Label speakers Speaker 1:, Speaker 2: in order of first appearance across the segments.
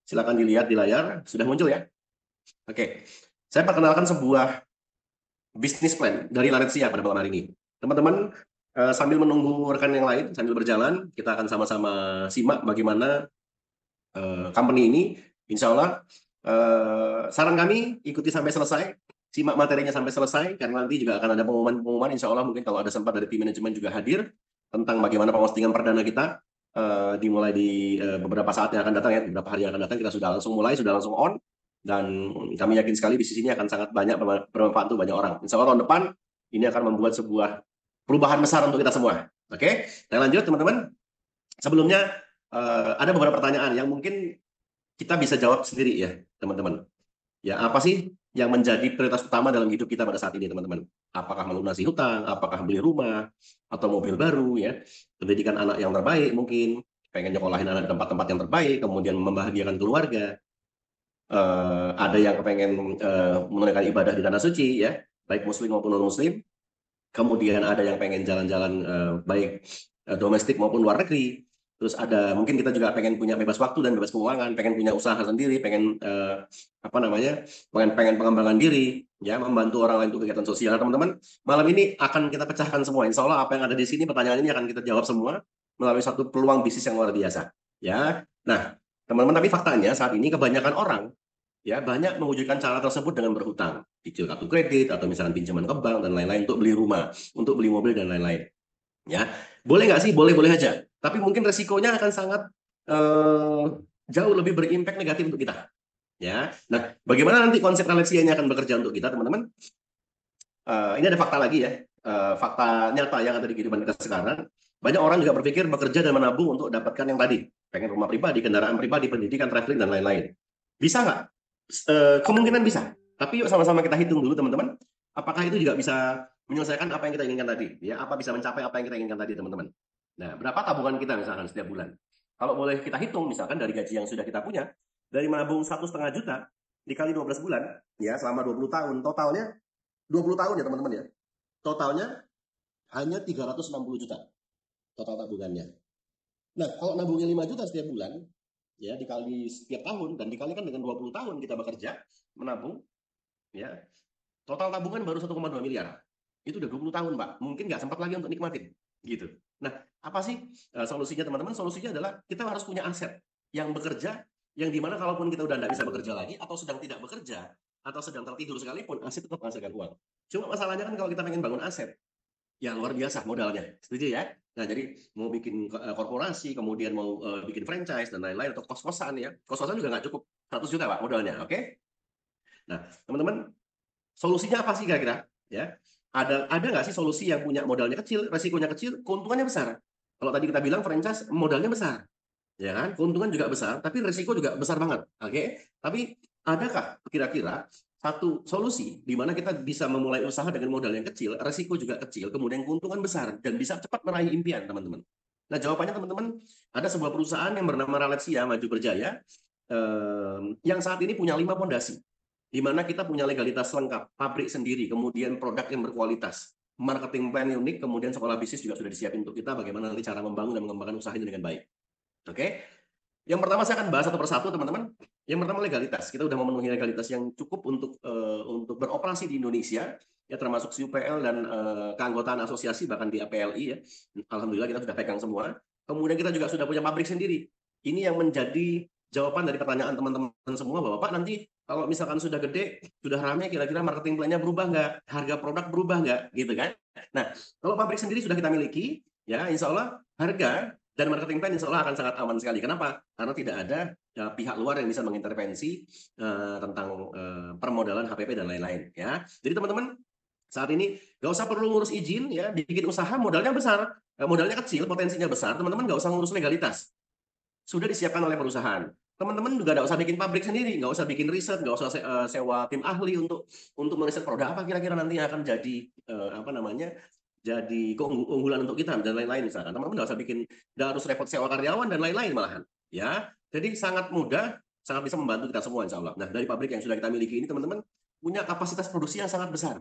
Speaker 1: Silakan dilihat di layar, sudah muncul ya. Oke, saya perkenalkan sebuah bisnis plan dari Larencia pada malam hari ini. Teman-teman, sambil menunggu rekan yang lain, sambil berjalan, kita akan sama-sama simak bagaimana company ini. Insya Allah, saran kami ikuti sampai selesai, simak materinya sampai selesai, karena nanti juga akan ada pengumuman-pengumuman. Insya Allah mungkin kalau ada sempat dari tim manajemen juga hadir tentang bagaimana postingan perdana kita dimulai di beberapa saat yang akan datang ya, beberapa hari yang akan datang kita sudah langsung mulai, sudah langsung on, dan kami yakin sekali bisnis ini akan sangat banyak bermanfaat untuk banyak orang. Insya Allah tahun depan ini akan membuat sebuah perubahan besar untuk kita semua. Oke, kita lanjut teman-teman. Sebelumnya ada beberapa pertanyaan yang mungkin kita bisa jawab sendiri ya, teman-teman. Ya, apa sih yang menjadi prioritas utama dalam hidup kita pada saat ini, teman-teman? Apakah melunasi hutang, apakah beli rumah, atau mobil baru, ya? Pendidikan anak yang terbaik mungkin, pengen nyekolahin anak di tempat-tempat yang terbaik, kemudian membahagiakan keluarga. Ada yang pengen menunaikan ibadah di tanah suci, ya, baik muslim maupun non-muslim. Kemudian ada yang pengen jalan-jalan baik domestik maupun luar negeri. Terus ada mungkin kita juga pengen punya bebas waktu dan bebas keuangan, pengen punya usaha sendiri, pengen apa namanya, pengen pengembangan diri, ya, membantu orang lain untuk kegiatan sosial. Teman-teman, malam ini akan kita pecahkan semua. Insya Allah apa yang ada di sini, pertanyaan ini akan kita jawab semua melalui satu peluang bisnis yang luar biasa. Ya, nah teman-teman, tapi faktanya saat ini kebanyakan orang ya banyak mewujudkan cara tersebut dengan berhutang, cicil kartu kredit atau misalnya pinjaman ke bank dan lain-lain untuk beli rumah, untuk beli mobil dan lain-lain. Ya, boleh nggak sih? Boleh-boleh aja. Tapi mungkin resikonya akan sangat eh, jauh lebih berimpact negatif untuk kita. Ya, nah bagaimana nanti konsep Alexia ini akan bekerja untuk kita, teman-teman? Ini ada fakta lagi ya, fakta nyata yang ada di kehidupan kita sekarang. Banyak orang juga berpikir bekerja dan menabung untuk dapatkan yang tadi, pengen rumah pribadi, kendaraan pribadi, pendidikan, traveling dan lain-lain. Bisa nggak? Kemungkinan bisa. Tapi yuk sama-sama kita hitung dulu teman-teman. Apakah itu juga bisa menyelesaikan apa yang kita inginkan tadi? Ya, apa bisa mencapai apa yang kita inginkan tadi teman-teman? Nah, berapa tabungan kita misalkan setiap bulan? Kalau boleh kita hitung misalkan dari gaji yang sudah kita punya, dari menabung 1,5 juta dikali 12 bulan, ya selama 20 tahun, totalnya 20 tahun ya teman-teman ya. Totalnya hanya 360 juta total tabungannya. Nah, kalau nabungnya 5 juta setiap bulan, ya dikali setiap tahun dan dikalikan dengan 20 tahun kita bekerja menabung, ya total tabungan baru 1,2 miliar. Itu udah 20 tahun Pak, mungkin nggak sempat lagi untuk nikmatin gitu. Nah, apa sih solusinya teman-teman? Solusinya adalah kita harus punya aset yang bekerja, yang dimana kalaupun kita udah nggak bisa bekerja lagi atau sedang tidak bekerja atau sedang tertidur sekalipun, aset tetap menghasilkan uang. Cuma masalahnya kan kalau kita pengen bangun aset, ya luar biasa modalnya, setuju ya? Nah, jadi mau bikin korporasi, kemudian mau bikin franchise dan lain-lain atau kos-kosan ya, kos-kosan juga nggak cukup 100 juta Pak modalnya, oke? Nah, teman-teman, solusinya apa sih kira-kira? Ya, ada nggak sih solusi yang punya modalnya kecil, resikonya kecil, keuntungannya besar? Kalau tadi kita bilang franchise modalnya besar, ya kan? Keuntungan juga besar, tapi resiko juga besar banget, oke? Tapi adakah kira-kira satu solusi di mana kita bisa memulai usaha dengan modal yang kecil, resiko juga kecil, kemudian keuntungan besar dan bisa cepat meraih impian, teman-teman? Nah, jawabannya teman-teman, ada sebuah perusahaan yang bernama Ralesia Maju Berjaya yang saat ini punya 5 fondasi, di mana kita punya legalitas lengkap, pabrik sendiri, kemudian produk yang berkualitas, marketing plan unik, kemudian sekolah bisnis juga sudah disiapin untuk kita bagaimana nanti cara membangun dan mengembangkan usaha ini dengan baik. Oke, yang pertama saya akan bahas satu persatu teman-teman. Yang pertama legalitas. Kita sudah memenuhi legalitas yang cukup untuk beroperasi di Indonesia, ya termasuk CUPL dan keanggotaan asosiasi bahkan di APLI ya. Alhamdulillah kita sudah pegang semua. Kemudian kita juga sudah punya pabrik sendiri. Ini yang menjadi jawaban dari pertanyaan teman-teman semua bahwa Pak nanti kalau misalkan sudah gede, sudah ramai, kira-kira marketing plan-nya berubah nggak? Harga produk berubah nggak? Gitu kan? Nah, kalau pabrik sendiri sudah kita miliki, ya insya Allah harga dan marketing plan insya Allah akan sangat aman sekali. Kenapa? Karena tidak ada pihak luar yang bisa mengintervensi tentang permodalan HPP dan lain-lain. Ya, jadi teman-teman saat ini nggak usah perlu ngurus izin ya, bikin usaha modalnya besar, modalnya kecil, potensinya besar. Teman-teman nggak usah ngurus legalitas, sudah disiapkan oleh perusahaan. Teman-teman juga nggak usah bikin pabrik sendiri, nggak usah bikin riset, nggak usah sewa tim ahli untuk meriset produk apa kira-kira nanti akan jadi apa namanya jadi keunggulan untuk kita dan lain-lain misalkan. Teman-teman nggak usah bikin, nggak harus repot sewa karyawan dan lain-lain malahan. Ya, jadi sangat mudah, sangat bisa membantu kita semua insya Allah. Nah, dari pabrik yang sudah kita miliki ini teman-teman punya kapasitas produksi yang sangat besar.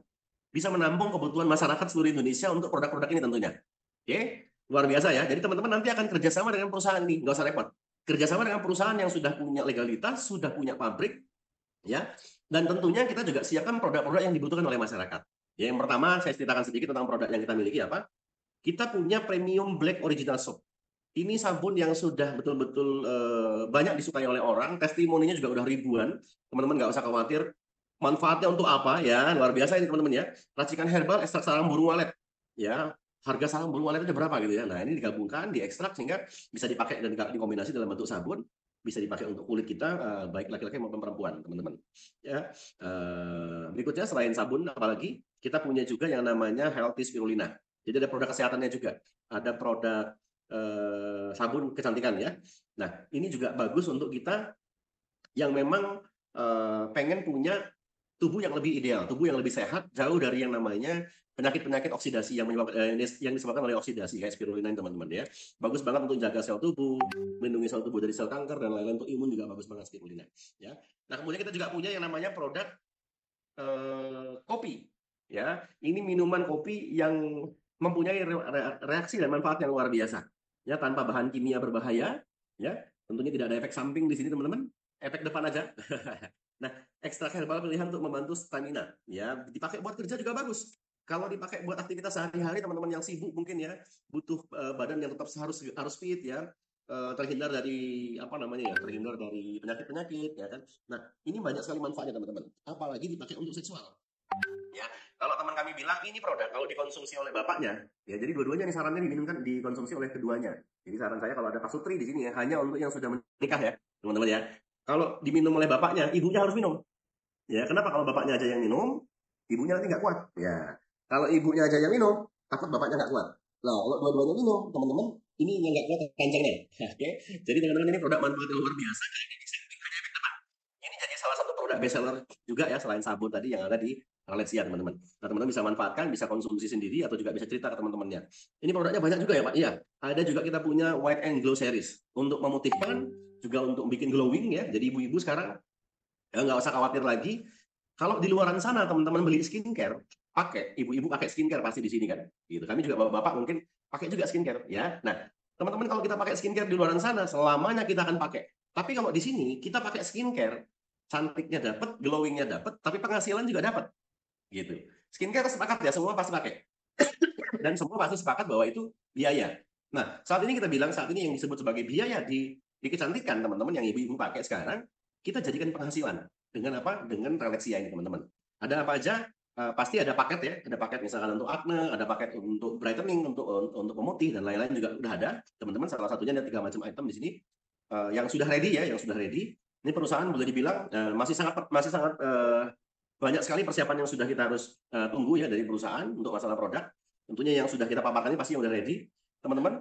Speaker 1: Bisa menampung kebutuhan masyarakat seluruh Indonesia untuk produk-produk ini tentunya. Oke, luar biasa ya. Jadi teman-teman nanti akan kerjasama dengan perusahaan ini, nggak usah repot. kerjasama dengan perusahaan yang sudah punya legalitas, sudah punya pabrik, ya. Dan tentunya kita juga siapkan produk-produk yang dibutuhkan oleh masyarakat. Ya, yang pertama saya ceritakan sedikit tentang produk yang kita miliki apa. Kita punya premium black original soap. Ini sabun yang sudah betul-betul banyak disukai oleh orang, testimoninya juga udah ribuan. Teman-teman nggak usah khawatir. Manfaatnya untuk apa ya? Luar biasa ini teman-teman ya. Racikan herbal ekstrak sarang burung walet. Ya, harga sarang burung walet itu berapa gitu ya. Nah, ini digabungkan, diekstrak sehingga bisa dipakai dan dikombinasi dalam bentuk sabun. Bisa dipakai untuk kulit kita, baik laki-laki maupun perempuan, teman-teman. Ya, berikutnya selain sabun, apalagi kita punya juga yang namanya Healthy Spirulina. Jadi ada produk kesehatannya juga. Ada produk sabun kecantikan ya. Nah, ini juga bagus untuk kita yang memang pengen punya tubuh yang lebih ideal, tubuh yang lebih sehat, jauh dari yang namanya penyakit-penyakit oksidasi yang yang disebabkan oleh oksidasi kayak spirulina teman-teman ya. Bagus banget untuk jaga sel tubuh, melindungi sel tubuh dari sel kanker dan lain-lain. Untuk imun juga bagus banget spirulina ya. Nah, kemudian kita juga punya yang namanya produk kopi ya. Ini minuman kopi yang mempunyai reaksi dan manfaat yang luar biasa ya, tanpa bahan kimia berbahaya ya. Tentunya tidak ada efek samping di sini teman-teman, efek depan aja. Nah, ekstrak herbal pilihan untuk membantu stamina ya, dipakai buat kerja juga bagus. Kalau dipakai buat aktivitas sehari-hari teman-teman yang sibuk mungkin ya, butuh badan yang tetap harus fit ya, terhindar dari apa namanya ya, terhindar dari penyakit-penyakit ya kan. Nah, ini banyak sekali manfaatnya teman-teman, apalagi dipakai untuk seksual ya. Kalau teman kami bilang ini produk kalau dikonsumsi oleh bapaknya ya, jadi dua-duanya nih sarannya diminumkan, dikonsumsi oleh keduanya. Jadi saran saya kalau ada pasutri di sini ya, hanya untuk yang sudah menikah ya teman-teman ya. Kalau diminum oleh bapaknya, ibunya harus minum ya. Kenapa? Kalau bapaknya aja yang minum, ibunya nanti nggak kuat ya. Kalau ibunya aja yang minum, takut bapaknya nggak kuat. Nah, kalau dua-duanya minum teman-teman, ini yang nggak kuat kancingnya. Oke, jadi teman-teman ini produk manfaat yang luar biasa. Ini jadi salah satu produk best seller juga ya, selain sabun tadi yang ada di Malaysia teman-teman. Nah, teman-teman bisa manfaatkan, bisa konsumsi sendiri atau juga bisa cerita ke teman-temannya. Ini produknya banyak juga ya Pak. Iya, ada juga kita punya White and Glow series untuk memutihkan, juga untuk bikin glowing ya. Jadi ibu-ibu sekarang ya nggak usah khawatir lagi. Kalau di luaran sana teman-teman beli skincare, pakai ibu-ibu pakai skincare pasti di sini kan. Gitu. Kami juga bapak-bapak mungkin pakai juga skincare ya. Nah, teman-teman kalau kita pakai skincare di luaran sana, selamanya kita akan pakai. Tapi kalau di sini kita pakai skincare, cantiknya dapat, glowingnya dapat, tapi penghasilan juga dapat. Gitu. Skincare sepakat ya, semua pasti pakai. Dan semua pasti sepakat bahwa itu biaya. Nah, saat ini kita bilang saat ini yang disebut sebagai biaya di kecantikan teman-teman yang ibu-ibu pakai sekarang, kita jadikan penghasilan dengan apa? Dengan Relexia ini teman-teman. Ada apa aja? Pasti ada paket ya, ada paket misalkan untuk acne, ada paket untuk brightening, untuk pemutih dan lain-lain juga udah ada. Teman-teman salah satunya ada 3 macam item di sini yang sudah ready ya, yang sudah ready. Ini perusahaan boleh dibilang masih sangat banyak sekali persiapan yang sudah kita harus tunggu ya dari perusahaan untuk masalah produk. Tentunya yang sudah kita paparkan ini pasti yang udah ready. Teman-teman,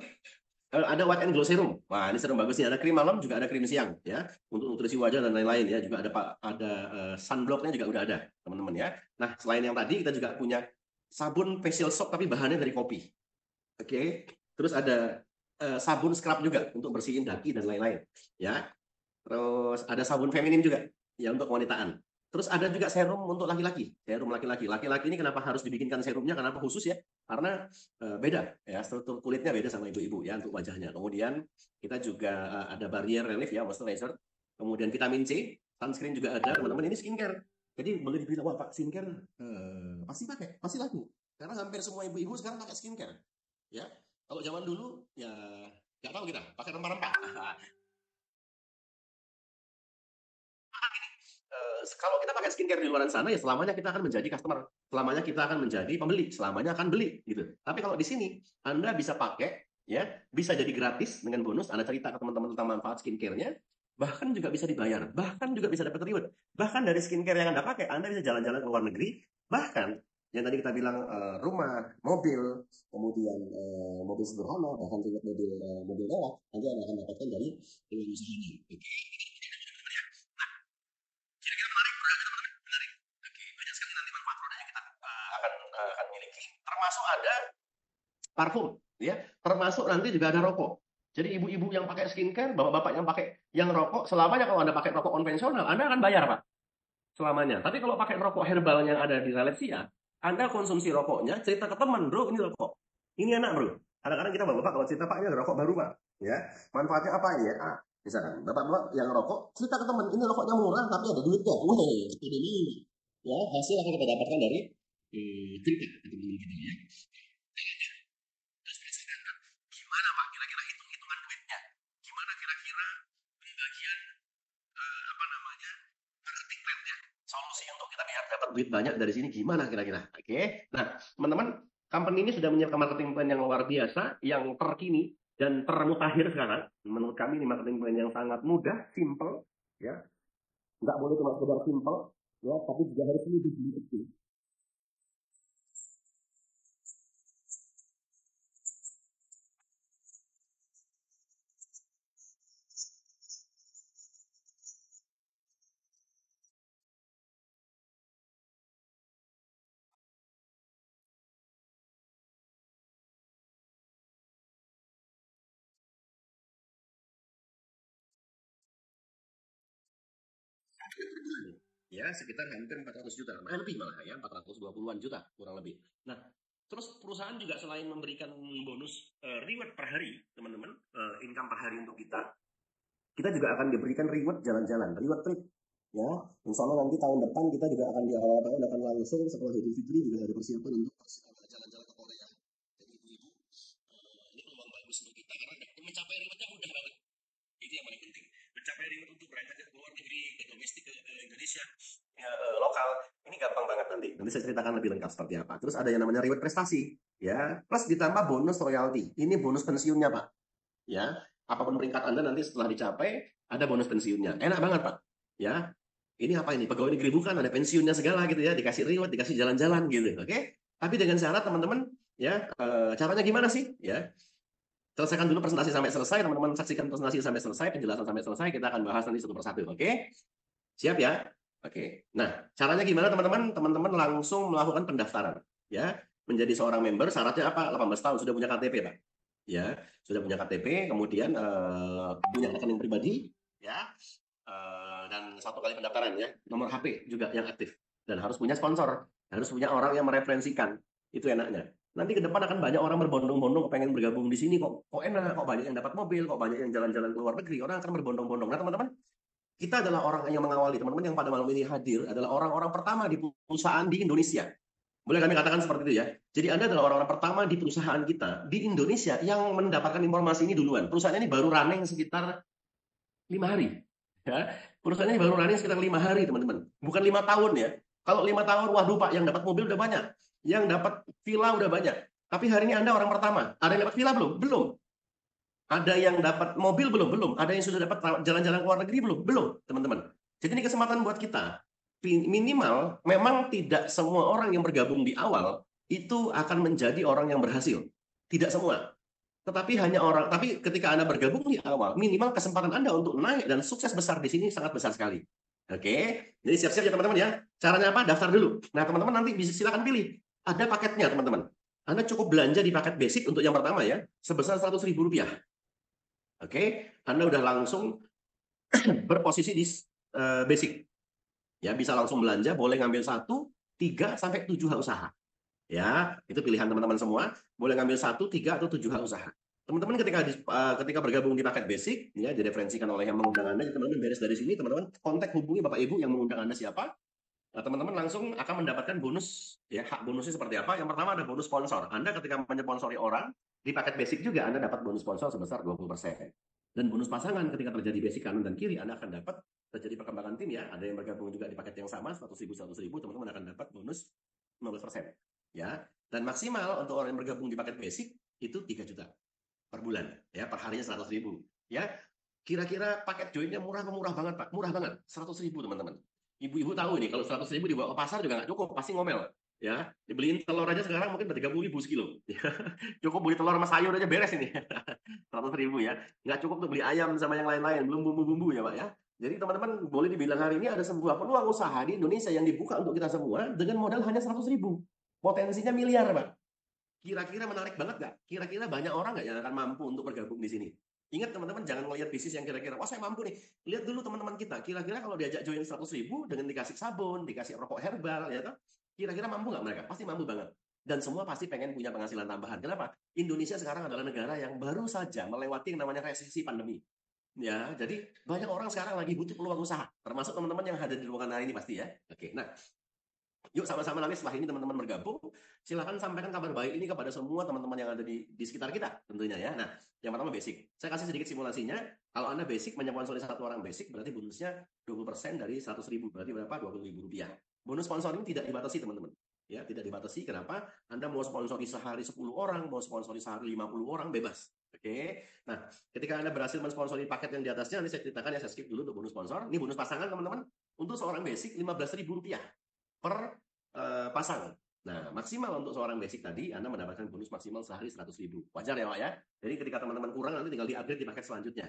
Speaker 1: ada White and Glow Serum. Wah, ini serum bagus nih. Ada krim malam, juga ada krim siang ya. Untuk nutrisi wajah dan lain-lain ya. Juga ada sunblocknya juga udah ada, teman-teman ya. Nah, selain yang tadi kita juga punya sabun facial soap tapi bahannya dari kopi. Oke. Terus ada sabun scrub juga untuk bersihin daki dan lain-lain ya. Terus ada sabun feminin juga ya untuk kewanitaan. Terus ada juga serum untuk laki-laki, serum laki-laki. Laki-laki ini kenapa harus dibikinkan serumnya? Kenapa khusus ya? Karena beda ya, struktur kulitnya beda sama ibu-ibu ya untuk wajahnya. Kemudian kita juga ada barrier relief ya, moisturizer. Kemudian vitamin C, sunscreen juga ada, teman-teman. Ini skincare. Jadi boleh dibilang wah Pak skincare pasti pakai, pasti laku. Karena hampir semua ibu-ibu sekarang pakai skincare. Ya, kalau zaman dulu ya nggak tahu kita pakai rempah-rempah. Kalau kita pakai skincare di luar sana ya selamanya kita akan menjadi customer, selamanya kita akan menjadi pembeli, selamanya akan beli gitu. Tapi kalau di sini Anda bisa pakai ya, bisa jadi gratis dengan bonus. Anda cerita ke teman-teman tentang manfaat skincare-nya, bahkan juga bisa dibayar, bahkan juga bisa dapat reward. Bahkan dari skincare yang Anda pakai, Anda bisa jalan-jalan ke luar negeri, bahkan yang tadi kita bilang rumah, mobil, kemudian mobil sederhana, bahkan juga mobil mewah, Anda akan dapatkan dari usaha ini. Banyak sekali nanti manfaat produknya kita akan miliki, termasuk ada parfum ya, termasuk nanti juga ada rokok. Jadi ibu-ibu yang pakai skincare, bapak-bapak yang pakai yang rokok, selamanya kalau Anda pakai rokok konvensional, Anda akan bayar, Pak. Selamanya. Tapi kalau pakai rokok herbal yang ada di Ralesia, Anda konsumsi rokoknya, cerita ke teman, bro, ini rokok. Ini enak, bro. Kadang-kadang kita bapak-bapak kalau cerita, Pak, ini ada rokok baru, Pak. Ya, manfaatnya apa ini ya? Misalkan, bapak-bapak yang rokok, cerita ke teman, ini rokoknya murah tapi ada duitnya. Wih, itu dulu. Ya, hasil akan kita dapatkan dari cerita ke teman-teman kita ya. Gimana Pak kira-kira hitung-hitungan duitnya? Gimana kira-kira pembagian apa namanya marketing plan-nya? Solusi untuk kita biar dapat duit banyak dari sini gimana kira-kira? Oke. Nah, teman-teman, company ini sudah menyiapkan marketing plan yang luar biasa, yang terkini dan termutakhir sekarang. Menurut kami ini marketing plan yang sangat mudah, simple, ya. Nggak boleh cuma sekedar simple, ya, tapi juga harus lebih kecil. Ya, sekitar hampir 400 juta, lebih malah ya, 420-an juta kurang lebih. Nah, terus perusahaan juga selain memberikan bonus reward per hari, teman-teman, income per hari untuk kita juga akan diberikan reward jalan-jalan, reward trip. Ya, insya Allah nanti tahun depan kita juga akan di awal tahun akan langsung setelah Idul Fitri juga ada persiapan untuk jalan-jalan ke Korea. Jadi ibu-ibu, ini peluang bagus untuk kita karena mencapai rewardnya mudah banget. Itu yang paling penting. Mencapai reward untuk berangkat ke luar negeri, ke domestik, ke Indonesia, ya, lokal, ini gampang banget nanti. Nanti saya ceritakan lebih lengkap seperti apa. Terus ada yang namanya reward prestasi, ya, plus ditambah bonus royalti. Ini bonus pensiunnya Pak, ya. Apapun peringkat Anda nanti setelah dicapai ada bonus pensiunnya. Enak banget Pak, ya. Ini apa ini? Pegawai negeri bukan ada pensiunnya segala gitu ya, dikasih reward, dikasih jalan-jalan gitu, oke? Tapi dengan syarat teman-teman, ya, caranya gimana sih? Ya, selesaikan dulu presentasi sampai selesai, teman-teman saksikan presentasi sampai selesai, penjelasan sampai selesai, kita akan bahas nanti satu persatu, oke? Siap ya? Oke. Nah, caranya gimana teman-teman? Teman-teman langsung melakukan pendaftaran, ya. Menjadi seorang member syaratnya apa? 18 tahun sudah punya KTP, Pak. Ya, sudah punya KTP, kemudian punya rekening pribadi, ya. Dan satu kali pendaftaran ya, nomor HP juga yang aktif dan harus punya sponsor, harus punya orang yang mereferensikan. Itu enaknya. Nanti ke depan akan banyak orang berbondong-bondong pengen bergabung di sini kok enak, kok banyak yang dapat mobil, kok banyak yang jalan-jalan ke luar negeri, orang akan berbondong-bondong. Nah, teman-teman, kita adalah orang yang mengawali, teman-teman yang pada malam ini hadir adalah orang-orang pertama di perusahaan di Indonesia. Boleh kami katakan seperti itu ya. Jadi Anda adalah orang-orang pertama di perusahaan kita di Indonesia yang mendapatkan informasi ini duluan. Perusahaan ini baru running sekitar 5 hari. Ya, perusahaan ini baru running sekitar 5 hari, teman-teman. Bukan 5 tahun ya. Kalau 5 tahun, waduh Pak, yang dapat mobil udah banyak, yang dapat villa udah banyak. Tapi hari ini Anda orang pertama. Ada yang dapat villa belum? Belum. Ada yang dapat mobil belum? Belum. Ada yang sudah dapat jalan-jalan ke luar negeri belum? Belum, teman-teman. Jadi ini kesempatan buat kita. Minimal, memang tidak semua orang yang bergabung di awal itu akan menjadi orang yang berhasil. Tidak semua. Tetapi hanya orang, tapi ketika Anda bergabung di awal, minimal kesempatan Anda untuk naik dan sukses besar di sini sangat besar sekali. Oke, jadi siap-siap ya teman-teman ya. Caranya apa? Daftar dulu. Nah teman-teman nanti bisa silakan pilih. Ada paketnya teman-teman. Anda cukup belanja di paket basic untuk yang pertama ya, sebesar 100.000 rupiah. Oke, Anda udah langsung berposisi di basic. Ya, bisa langsung belanja, boleh ngambil 1, 3 sampai 7 hak usaha. Ya, itu pilihan teman-teman semua. Boleh ngambil 1, 3 atau 7 hak usaha. Teman-teman ketika bergabung di paket basic, ya direferensikan oleh yang mengundang Anda, teman-teman beres dari sini, teman-teman kontak hubungi Bapak Ibu yang mengundang Anda siapa. Nah, teman-teman langsung akan mendapatkan bonus, ya hak bonusnya seperti apa? Yang pertama ada bonus sponsor. Anda ketika menyponsori orang di paket basic juga Anda dapat bonus sponsor sebesar 20%. Dan bonus pasangan ketika terjadi basic kanan dan kiri Anda akan dapat terjadi perkembangan tim ya. Ada yang bergabung juga di paket yang sama 100.000 100.000 teman-teman akan dapat bonus 15%. Ya. Dan maksimal untuk orang yang bergabung di paket basic itu 3 juta per bulan ya, per harinya 100.000 ya. Kira-kira paket joinnya murah banget Pak, murah banget 100.000 teman-teman. Ibu-ibu tahu ini kalau 100.000 dibawa ke pasar juga nggak cukup, pasti ngomel ya. Dibeliin telur aja sekarang mungkin 30.000 sekilo. Cukup beli telur sama sayur aja beres ini. 100.000 ya, nggak cukup untuk beli ayam sama yang lain-lain, belum bumbu-bumbu ya Pak ya. Jadi teman-teman boleh dibilang hari ini ada sebuah peluang usaha di Indonesia yang dibuka untuk kita semua dengan modal hanya 100.000. Potensinya miliar Pak. Kira-kira menarik banget nggak? Kira-kira banyak orang nggak yang akan mampu untuk bergabung di sini? Ingat teman-teman, jangan melihat bisnis yang kira-kira, wah saya mampu nih. Lihat dulu teman-teman kita, kira-kira kalau diajak join 100.000 dengan dikasih sabun, dikasih rokok herbal, ya toh, kira-kira mampu nggak mereka? Pasti mampu banget. Dan semua pasti pengen punya penghasilan tambahan. Kenapa? Indonesia sekarang adalah negara yang baru saja melewati yang namanya resesi pandemi. Ya, jadi banyak orang sekarang lagi butuh peluang usaha, termasuk teman-teman yang ada di ruangan hari ini pasti ya. Oke, nah yuk sama-sama nanti setelah ini teman-teman bergabung, silakan sampaikan kabar baik ini kepada semua teman-teman yang ada di sekitar kita tentunya ya. Nah, yang pertama basic. Saya kasih sedikit simulasinya. Kalau Anda basic menyponsori satu orang basic, berarti bonusnya 20% dari 100.000. Berarti berapa? 20.000 rupiah. Bonus sponsoring tidak dibatasi teman-teman. Ya, tidak dibatasi. Kenapa? Anda mau sponsori sehari 10 orang, mau sponsori sehari 50 orang, bebas. Oke. Nah, ketika Anda berhasil mensponsori paket yang di atasnya, nanti saya ceritakan ya, saya skip dulu untuk bonus sponsor. Ini bonus pasangan teman-teman. Untuk seorang basic 15.000 rupiah per pasang. Nah, maksimal untuk seorang basic tadi, Anda mendapatkan bonus maksimal sehari 100.000. Wajar ya Pak ya? Jadi ketika teman-teman kurang, nanti tinggal di-upgrade di paket selanjutnya.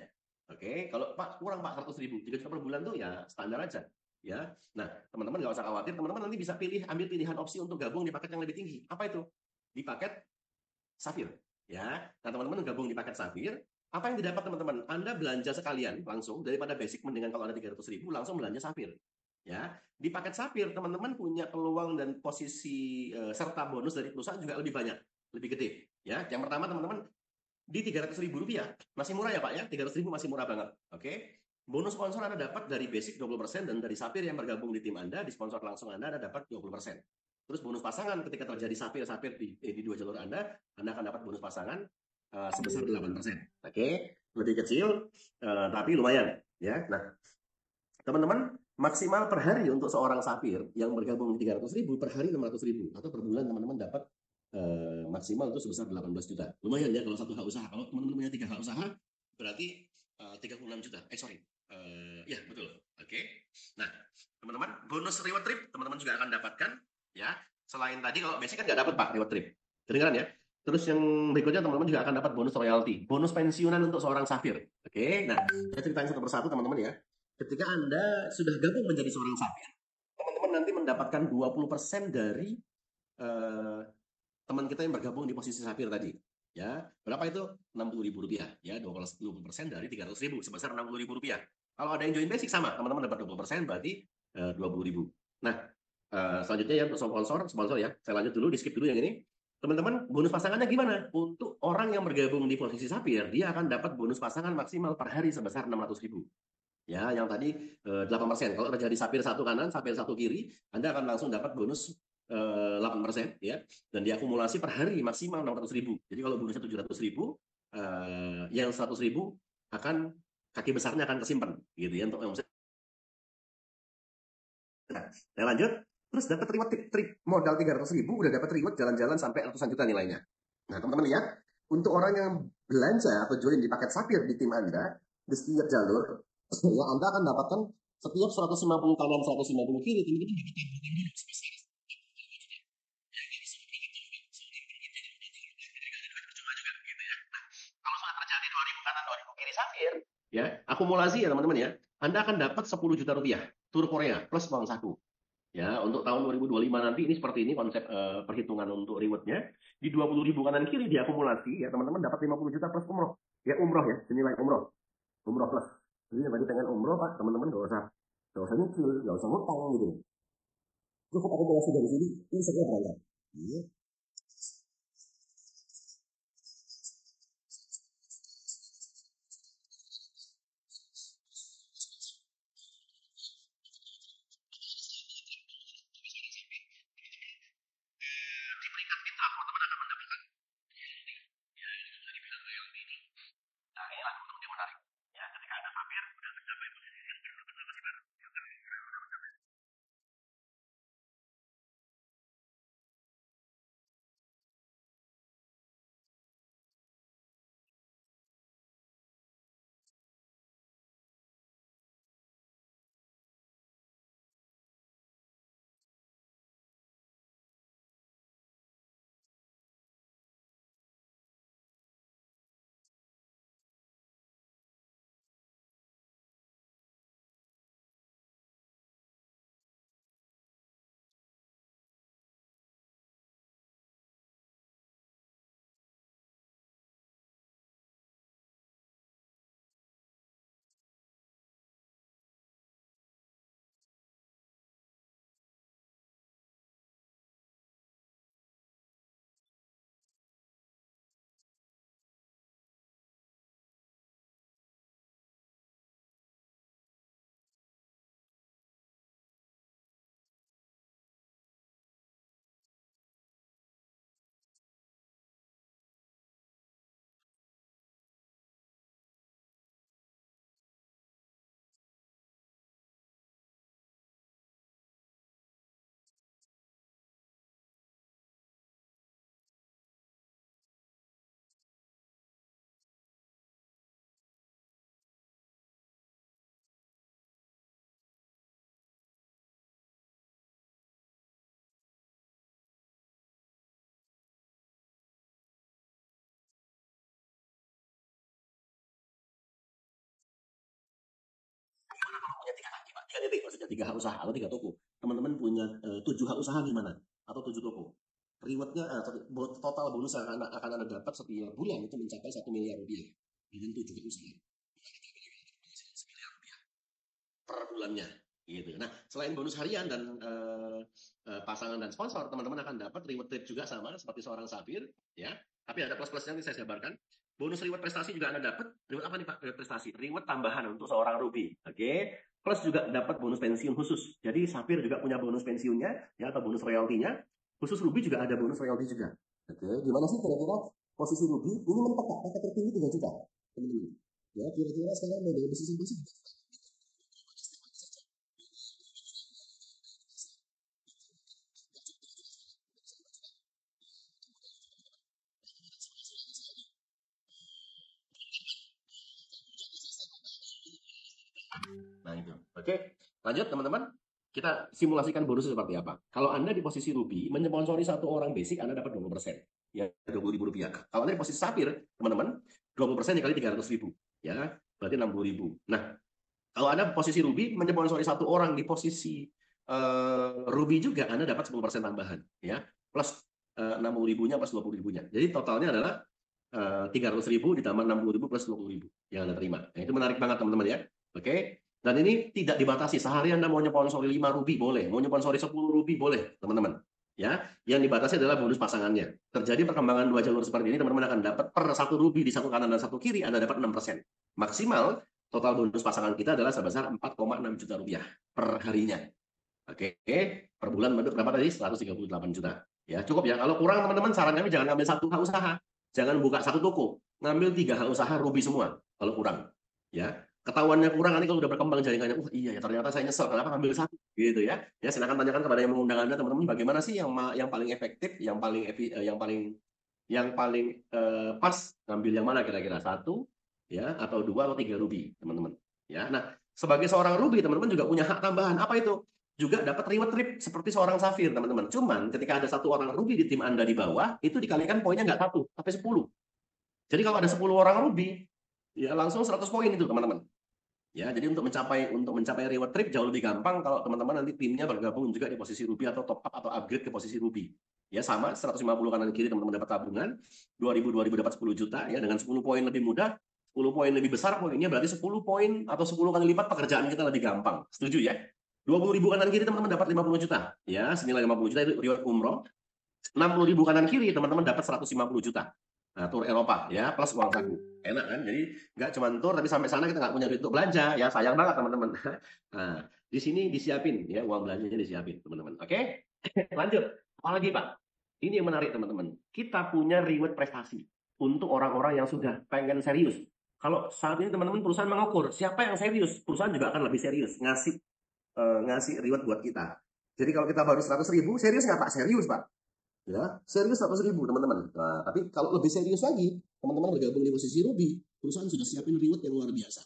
Speaker 1: Oke, kalau Pak kurang Pak 100.000, 3 juta per bulan tuh ya standar aja. Ya, nah teman-teman nggak usah khawatir, teman-teman nanti bisa ambil pilihan opsi untuk gabung di paket yang lebih tinggi. Apa itu? Di paket Safir. Ya, nah teman-teman gabung di paket Safir, apa yang didapat teman-teman? Anda belanja sekalian langsung daripada basic, mendingan kalau ada 300.000 langsung belanja Safir. Ya, di paket Safir teman-teman punya peluang dan posisi serta bonus dari perusahaan juga lebih banyak, lebih gede. Ya, yang pertama teman-teman di 300.000 rupiah masih murah ya Pak ya, 300.000 masih murah banget. Oke, bonus sponsor Anda dapat dari basic 20% dan dari Safir yang bergabung di tim Anda, di sponsor langsung Anda dapat 20%. Terus bonus pasangan ketika terjadi Safir di dua jalur Anda akan dapat bonus pasangan sebesar 8%. Oke, lebih kecil tapi lumayan ya. Nah, teman-teman maksimal per hari untuk seorang Safir yang bergabung di 300.000 per hari 600.000 atau per bulan teman-teman dapat maksimal itu sebesar 18 juta. Lumayan ya kalau satu hak usaha. Kalau teman-teman punya 3 hak usaha berarti 36 juta. Sorry. Ya betul. Oke. Nah, teman-teman bonus reward trip teman-teman juga akan dapatkan ya. Selain tadi kalau basic kan nggak dapat Pak reward trip. Kedengeran ya? Terus yang berikutnya teman-teman juga akan dapat bonus royalti, bonus pensiunan untuk seorang Safir. Oke, nah saya ceritain satu persatu teman-teman ya. Ketika Anda sudah gabung menjadi seorang Safir, teman-teman nanti mendapatkan 20% dari eh, teman kita yang bergabung di posisi Safir tadi. Ya, berapa itu? 60.000 rupiah. Ya, 20% dari 300.000 sebesar 60.000 rupiah. Kalau ada yang join basic sama, teman-teman dapat 20% berarti 20.000. Nah, selanjutnya ya untuk sponsor ya. Saya lanjut dulu, di skip dulu yang ini. Teman-teman, bonus pasangannya gimana? Untuk orang yang bergabung di posisi Safir, dia akan dapat bonus pasangan maksimal per hari sebesar 600.000. Ya, yang tadi 8%. Kalau terjadi sapir satu kanan, sapir satu kiri, Anda akan langsung dapat bonus 8% ya. Dan diakumulasi per hari maksimal 600.000. Jadi kalau bonusnya 700.000, yang 100.000 akan kaki besarnya akan kesimpan gitu ya untuk yang nah, lanjut. Terus dapat reward trip modal 300.000 udah dapat reward jalan-jalan sampai ratusan juta nilainya. Nah, teman-teman lihat, untuk orang yang belanja atau join di paket Sapir di tim Anda, di setiap jalur, ya Anda akan dapatkan setiap 150 kanan 150 kiri, teman-teman dapat tambahan bonus sebesar. Kalau sudah terjadi 2.000 kanan 2.000 kiri Sapir, ya akumulasi ya teman-teman ya, Anda akan dapat 10 juta rupiah tur Korea plus uang saku. Ya, untuk tahun 2025 nanti ini seperti ini konsep perhitungan untuk rewardnya. Di 20.000 kanan kiri diakumulasi ya teman-teman dapat 50 juta plus umroh. Ya umroh ya, senilai umroh. Umroh plus. Jadi yang tadi pengen umroh Pak, teman-teman gak usah nyicil, gak usah ngutang gitu. Cukup akumulasi dari sini, ini segera berangkat. Iya. Di peringkat mitra teman-teman akan mendapatkan. Ya, ini sudah dibilang yang ini. Nah, inilah teman-teman yang menarik. Ya, ketika ada Sapir, udah mencapai posisi yang benar-benar punya 3 kaki, Pak. 3 titik, maksudnya 3 hak usaha atau 3 toko. Teman-teman punya 7 hak usaha gimana? Atau 7 toko. Rewardnya, total bonus yang akan Anda dapat setiap bulan itu mencapai 1 miliar rupiah dengan 7 hak usaha. 1 miliar rupiah per bulannya. Gitu. Nah, selain bonus harian dan pasangan dan sponsor, teman-teman akan dapat reward trip juga sama seperti seorang Safir, ya. Tapi ada plus-plusnya yang saya jabarkan. Bonus reward prestasi juga Anda dapat. Reward apa nih Pak? Reward prestasi. Reward tambahan untuk seorang Ruby. Oke. Plus juga dapat bonus pensiun khusus. Jadi Safir juga punya bonus pensiunnya, ya, atau bonus royaltinya. Khusus Ruby juga ada bonus royalti juga. Oke. Gimana sih kira-kira posisi Ruby? Ini mentok Pak. Paket tertinggi 3 juta. Teman-teman. Ya, kira-kira sekarang model bisnis apa sih? Nah itu. Oke, lanjut teman-teman. Kita simulasikan bonusnya seperti apa. Kalau Anda di posisi Ruby, menyponsori 1 orang basic, Anda dapat 20%. Ya, 20.000 rupiah. Kalau Anda di posisi Safir, teman-teman, 20% dikali 300.000. Ya, berarti 60.000. Nah, kalau Anda posisi Ruby, menyponsori 1 orang di posisi Ruby juga, Anda dapat 10% tambahan. Ya, plus 60.000-nya plus 20.000-nya. Jadi totalnya adalah 300.000 ditambah 60.000 plus 20.000 yang Anda terima. Nah, itu menarik banget teman-teman ya. Oke. Dan ini tidak dibatasi. Sehari Anda mau nyponsori 5 ruby boleh, mau nyponsori 10 ruby boleh, teman-teman. Ya, yang dibatasi adalah bonus pasangannya. Terjadi perkembangan 2 jalur seperti ini, teman-teman akan dapat per 1 ruby di satu kanan dan satu kiri, Anda dapat 6%. Maksimal total bonus pasangan kita adalah sebesar 4,6 juta rupiah per harinya. Oke, per bulan berapa tadi? 138 juta. Ya, cukup ya. Kalau kurang teman-teman, saran kami jangan ambil 1 hak usaha. Jangan buka 1 toko. Ngambil 3 hak usaha ruby semua kalau kurang. Ya, ketahuannya kurang nanti kalau udah berkembang jaringannya, iya ya ternyata saya nyesel kenapa ngambil 1 gitu ya. Ya, silakan tanyakan kepada yang mengundang Anda teman-teman, bagaimana sih yang paling efektif, yang paling pas ngambil yang mana kira-kira 1 ya atau 2 atau 3 ruby, teman-teman. Ya. Nah, sebagai seorang ruby teman-teman juga punya hak tambahan. Apa itu? Juga dapat reward trip seperti seorang Safir, teman-teman. Cuman ketika ada 1 orang ruby di tim Anda di bawah, itu dikalikan poinnya nggak 1, tapi 10. Jadi kalau ada 10 orang ruby, ya langsung 100 poin itu, teman-teman. Ya, jadi untuk mencapai reward trip jauh lebih gampang kalau teman-teman nanti timnya bergabung juga di posisi ruby atau top up atau upgrade ke posisi ruby. Ya sama 150 kanan kiri teman-teman dapat tabungan, 2000 dapat 10 juta ya dengan 10 poin lebih mudah, 10 poin lebih besar poinnya berarti 10 poin atau 10 kali lipat pekerjaan kita lebih gampang. Setuju ya? 20.000 kanan kiri teman-teman dapat 50 juta. Ya, senilai 50 juta itu reward umroh. 60.000 kanan kiri teman-teman dapat 150 juta. Nah, tur Eropa ya plus uang saku. Enak kan? Jadi nggak cuma tur tapi sampai sana kita nggak punya duit untuk belanja ya, sayang banget teman-teman. Nah, di sini disiapin ya, uang belanjanya disiapin teman-teman. Oke. Lanjut. Apalagi Pak? Ini yang menarik teman-teman. Kita punya reward prestasi untuk orang-orang yang sudah pengen serius. Kalau saat ini teman-teman perusahaan mengukur siapa yang serius, perusahaan juga akan lebih serius ngasih reward buat kita. Jadi kalau kita baru 100.000, serius nggak Pak? Serius Pak. Ya, serius 100.000 teman-teman. Nah, tapi kalau lebih serius lagi, teman-teman bergabung di posisi Ruby, perusahaan sudah siapin reward yang luar biasa.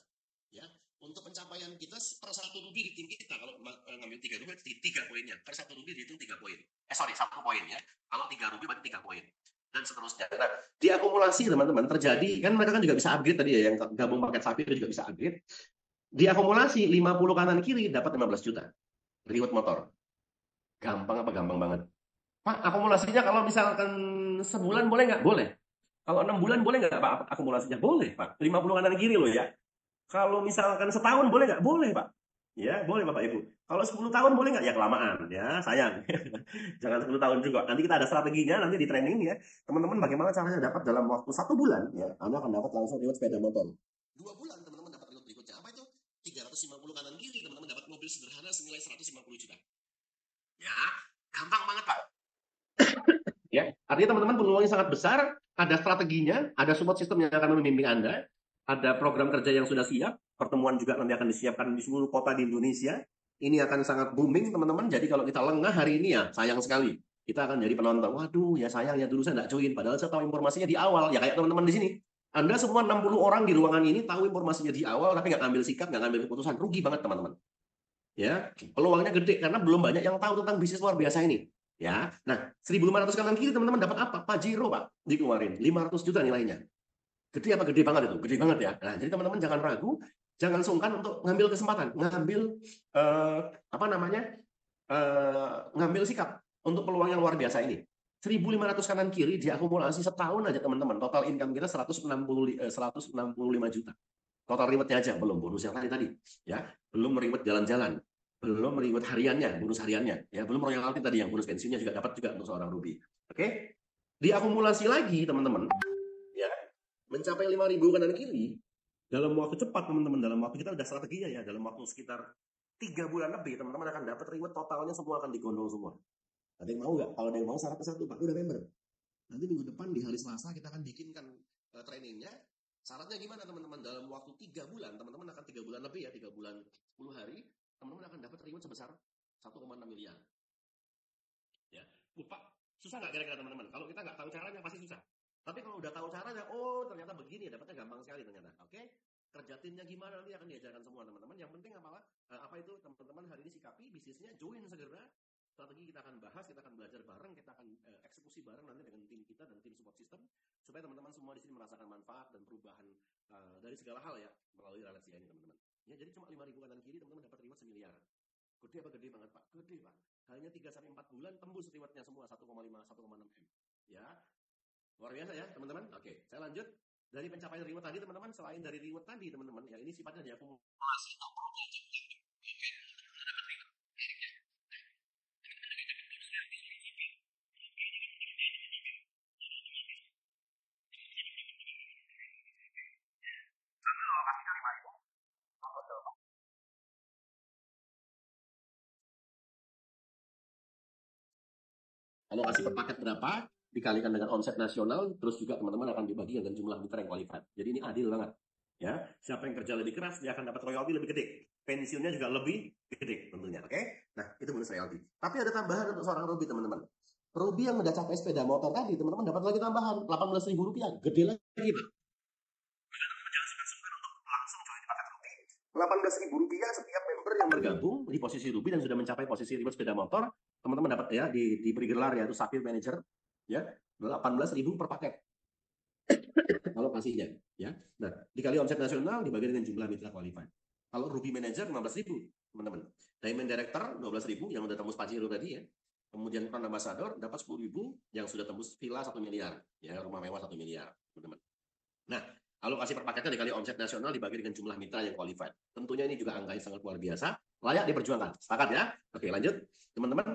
Speaker 1: Ya, untuk pencapaian kita per 1 ruby di tim kita, kalau ngambil 3 ruby, 3 poinnya. Per 1 ruby dihitung 3 poin. 1 poin ya. Kalau 3 ruby berarti 3 poin. Dan seterusnya. Nah, diakumulasi teman-teman terjadi, kan mereka kan juga bisa upgrade tadi ya, yang gabung paket Safir juga bisa upgrade. Diakumulasi 50 kanan kiri dapat 15 juta. Reward motor. Gampang apa gampang banget? Pak, akumulasinya kalau misalkan sebulan boleh nggak? Boleh. Kalau 6 bulan boleh nggak Pak akumulasinya? Boleh Pak. 50 kanan kiri loh ya. Kalau misalkan setahun boleh nggak? Boleh Pak. Ya, boleh Bapak Ibu. Kalau 10 tahun boleh nggak? Ya kelamaan ya, sayang. Jangan 10 tahun juga. Nanti kita ada strateginya, nanti di training ya. Teman-teman bagaimana caranya dapat dalam waktu 1 bulan ya. Anda akan dapat langsung reward sepeda motor. 2 bulan teman-teman dapat reward berikutnya. Apa itu? 350 kanan kiri teman-teman dapat mobil sederhana senilai 150 juta. Ya, gampang banget Pak. Ya, artinya teman-teman peluangnya sangat besar, ada strateginya, ada support system yang akan membimbing Anda, ada program kerja yang sudah siap, pertemuan juga nanti akan disiapkan di seluruh kota di Indonesia. Ini akan sangat booming teman-teman. Jadi kalau kita lengah hari ini ya sayang sekali. Kita akan jadi penonton. Waduh, ya sayang ya dulu saya nggak join. Padahal saya tahu informasinya di awal. Ya kayak teman-teman di sini. Anda semua 60 orang di ruangan ini tahu informasinya di awal, tapi nggak ambil sikap, nggak ambil keputusan. Rugi banget teman-teman. Ya, peluangnya gede karena belum banyak yang tahu tentang bisnis luar biasa ini. Ya, nah 1.500 kanan kiri teman-teman dapat apa? Pajero Pak dikeluarin 500 juta nilainya. Gede apa gede banget itu? Gede banget ya. Nah, jadi teman-teman jangan ragu. Jangan sungkan untuk ngambil kesempatan, ngambil apa namanya, ngambil sikap untuk peluang yang luar biasa ini. 1.500 kanan kiri diakumulasi setahun aja teman-teman. Total income kita 165 juta. Total rewardnya aja, belum bonus yang tadi ya, belum reward jalan-jalan, belum reward hariannya, bonus hariannya, ya, belum royalti tadi yang bonus pensiunnya juga dapat juga untuk seorang Ruby. Oke, diakumulasi lagi teman-teman, ya, mencapai 5.000 kanan kiri dalam waktu cepat teman-teman. Dalam waktu kita udah strateginya ya, dalam waktu sekitar 3 bulan lebih teman-teman akan dapat reward totalnya semua akan digondol semua. Ada yang mau nggak? Kalau ada yang mau syaratnya satu, Pak, udah member. Nanti minggu depan di hari Selasa kita akan bikinkan trainingnya. Syaratnya gimana teman-teman? Dalam waktu 3 bulan, teman-teman akan 3 bulan lebih ya, 3 bulan 10 hari, teman-teman akan dapat reward sebesar 1,6 miliar. Ya, Pak, susah nggak kira-kira teman-teman? Kalau kita nggak tahu caranya pasti susah. Tapi kalau udah tahu caranya, oh ternyata begini, dapatnya gampang sekali ternyata. Oke, kerja timnya gimana nanti akan diajarkan semua teman-teman. Yang penting apa itu teman-teman hari ini sikapi bisnisnya, join segera. Strategi kita akan bahas, kita akan belajar bareng, kita akan eksekusi bareng nanti dengan tim kita dan tim support system supaya teman-teman semua di sini merasakan manfaat dan perubahan dari segala hal ya melalui relasi ini teman-teman. Ya, jadi cuma 5.000 kanan kiri teman-teman dapat reward 1 miliar. Gede apa gede banget Pak? Gede Pak. Hanya 3-4 bulan tembus rewardnya semua 1,5 1,6 M. Ya, luar biasa ya teman-teman. Oke, saya lanjut dari pencapaian reward tadi teman-teman. Selain dari reward tadi teman-teman, ya ini sifatnya diakumulasi. Alokasi per paket berapa dikalikan dengan omset nasional, terus juga teman-teman akan dibagi dengan jumlah mitra yang qualified. Jadi ini adil banget. Ya, siapa yang kerja lebih keras dia akan dapat royalti lebih gede. Pensiunnya juga lebih gede tentunya. Oke? Nah, itu bonus royalti. Tapi ada tambahan untuk seorang Ruby teman-teman. Ruby yang udah capai sepeda motor tadi, teman-teman dapat lagi tambahan 18.000 rupiah. Gede lagi, Pak. 18.000 rupiah setiap member yang bergabung di posisi Ruby dan sudah mencapai posisi reward sepeda motor, teman-teman dapat ya diberi gelar yaitu Sapphire Manager ya, 18.000 per paket alokasinya ya. Nah, dikali omset nasional dibagi dengan jumlah mitra qualified. Kalau Ruby Manager 15.000 teman-teman. Diamond Director 12.000 yang udah tembus Pajero tadi ya. Kemudian Crown Ambassador dapat 10.000 yang sudah tembus villa 1 miliar ya, rumah mewah 1 miliar teman-teman. Nah, alokasi per paketnya dikali omset nasional dibagi dengan jumlah mitra yang qualified. Tentunya ini juga angka yang sangat luar biasa, layak diperjuangkan. Sepakat ya? Oke, lanjut. Teman-teman,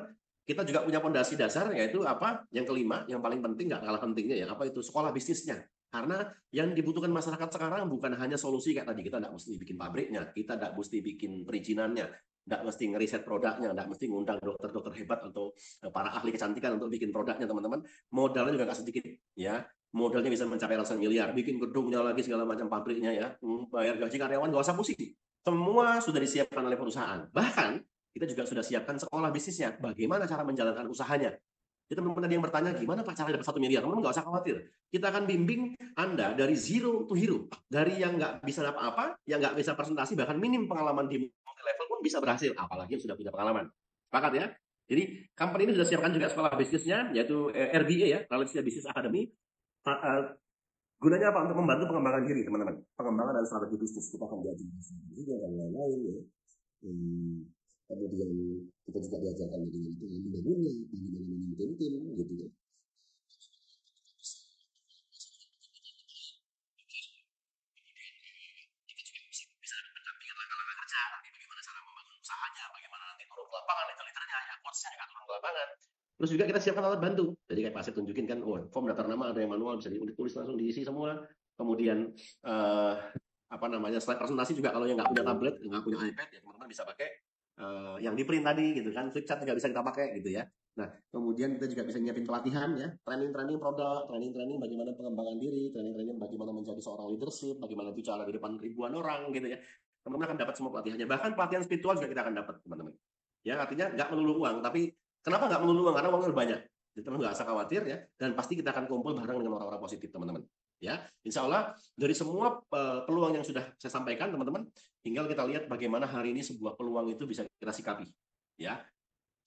Speaker 1: kita juga punya fondasi dasar yaitu apa? Yang kelima, yang paling penting nggak kalah pentingnya ya, apa itu? Sekolah bisnisnya. Karena yang dibutuhkan masyarakat sekarang bukan hanya solusi kayak tadi, kita nggak mesti bikin pabriknya, kita nggak mesti bikin perizinannya, nggak mesti ngeriset produknya, nggak mesti ngundang dokter-dokter hebat atau para ahli kecantikan untuk bikin produknya teman-teman. Modalnya juga nggak sedikit ya, modalnya bisa mencapai ratusan miliar, bikin gedungnya lagi segala macam pabriknya ya, bayar gaji karyawan nggak usah pusing, semua sudah disiapkan oleh perusahaan. Bahkan kita juga sudah siapkan sekolah bisnisnya, bagaimana cara menjalankan usahanya. Jadi teman-teman ada yang bertanya gimana Pak cara dapat 1 miliar, teman-teman nggak usah khawatir, kita akan bimbing Anda dari zero to hero, dari yang nggak bisa apa-apa, yang nggak bisa presentasi, bahkan minim pengalaman di multi level pun bisa berhasil, apalagi yang sudah punya pengalaman. Sepakat ya? Jadi company ini sudah siapkan juga sekolah bisnisnya, yaitu RBA ya, Raletsia Business Academy. Gunanya apa? Untuk membantu pengembangan diri teman-teman, pengembangan dan strategi bisnis. Kita akan diajar juga dan lain-lain ya. Kemudian kita juga diajarkan bagaimana itu membangunnya, bagaimana memimpin tim gitu ya. Bisa pendampingan langkah-langkah kerja, nanti bagaimana cara membangun usahanya, bagaimana nanti turun ke lapangan, liternya ya, coachnya akan turun ke lapangan. Terus juga kita siapkan alat bantu. Jadi kayak Pak Asep tunjukin kan, form daftar nama ada yang manual bisa ditulis langsung diisi semua. Kemudian apa namanya, slide presentasi juga kalau yang nggak punya tablet, nggak punya iPad ya teman-teman bisa pakai yang di print tadi gitu kan, flip chart juga bisa kita pakai gitu ya. Nah, kemudian kita juga bisa nyiapin pelatihan ya, training produk, training bagaimana pengembangan diri, training bagaimana menjadi seorang leadership, bagaimana bicara di depan ribuan orang gitu ya. Teman-teman akan dapat semua pelatihannya, bahkan pelatihan spiritual juga kita akan dapat teman-teman. Ya, artinya nggak melulu uang, tapi kenapa nggak melulu uang? Karena uangnya banyak. Jadi teman-teman nggak usah khawatir ya, dan pasti kita akan kumpul bareng dengan orang-orang positif teman-teman. Ya, insya Allah dari semua peluang yang sudah saya sampaikan teman-teman, tinggal kita lihat bagaimana hari ini sebuah peluang itu bisa kita sikapi. Ya,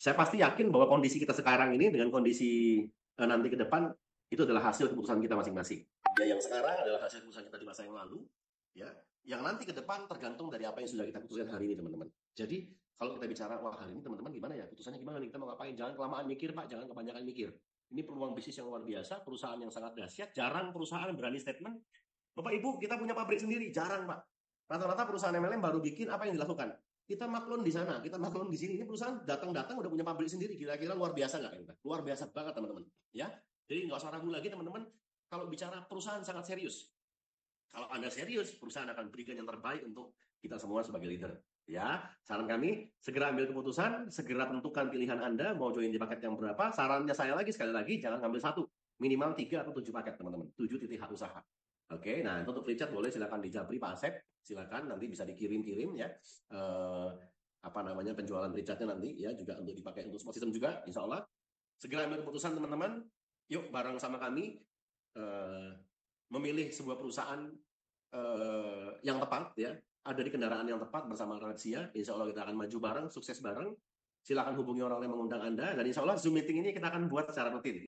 Speaker 1: saya pasti yakin bahwa kondisi kita sekarang ini dengan kondisi nanti ke depan itu adalah hasil keputusan kita masing-masing. Ya, yang sekarang adalah hasil keputusan kita di masa yang lalu. Ya, yang nanti ke depan tergantung dari apa yang sudah kita putuskan hari ini, teman-teman. Jadi kalau kita bicara, wah hari ini teman-teman gimana ya, putusannya gimana nih, kita mau ngapain, jangan kelamaan mikir Pak, jangan kebanyakan mikir. Ini peluang bisnis yang luar biasa, perusahaan yang sangat dahsyat, jarang perusahaan berani statement, Bapak Ibu kita punya pabrik sendiri, jarang Pak. Rata-rata perusahaan MLM baru bikin apa yang dilakukan, kita maklun di sana, kita maklun di sini. Ini perusahaan datang-datang udah punya pabrik sendiri, kira-kira luar biasa nggak? Luar biasa banget teman-teman. Ya, jadi nggak usah ragu lagi teman-teman. Kalau bicara perusahaan sangat serius, kalau Anda serius, perusahaan akan berikan yang terbaik untuk kita semua sebagai leader. Ya, saran kami, segera ambil keputusan, segera tentukan pilihan Anda, mau join di paket yang berapa. Sarannya saya lagi, sekali lagi, jangan ngambil satu. Minimal 3 atau 7 paket, teman-teman. 7 titik hak usaha. Oke, nah untuk free chat boleh silakan dijabri Pak Asep. Silakan, nanti bisa dikirim-kirim ya. Apa namanya, penjualan free chatnya nanti ya, juga untuk dipakai untuk smart system juga, insya Allah. Segera ambil keputusan, teman-teman. Yuk, bareng sama kami. Memilih sebuah perusahaan yang tepat ya, ada di kendaraan yang tepat bersama Rahasia. Insya Allah kita akan maju bareng, sukses bareng. Silakan hubungi orang yang mengundang Anda, dan insya Allah Zoom meeting ini kita akan buat secara rutin.